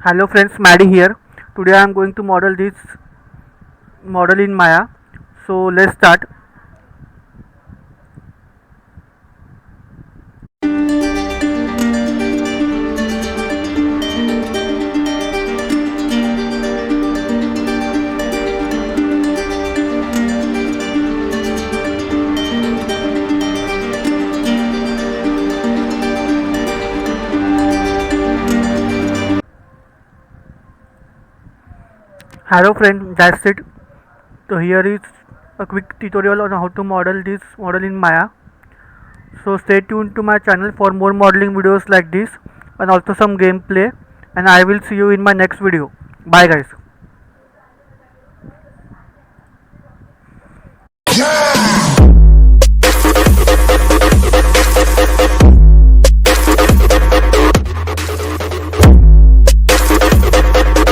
Hello friends, Maddie here. Today I am going to model this model in Maya. So let's start. Hello friend, that's it. So here is a quick tutorial on how to model this model in Maya. So stay tuned to my channel for more modeling videos like this and also some gameplay, and I will see you in my next video. Bye guys.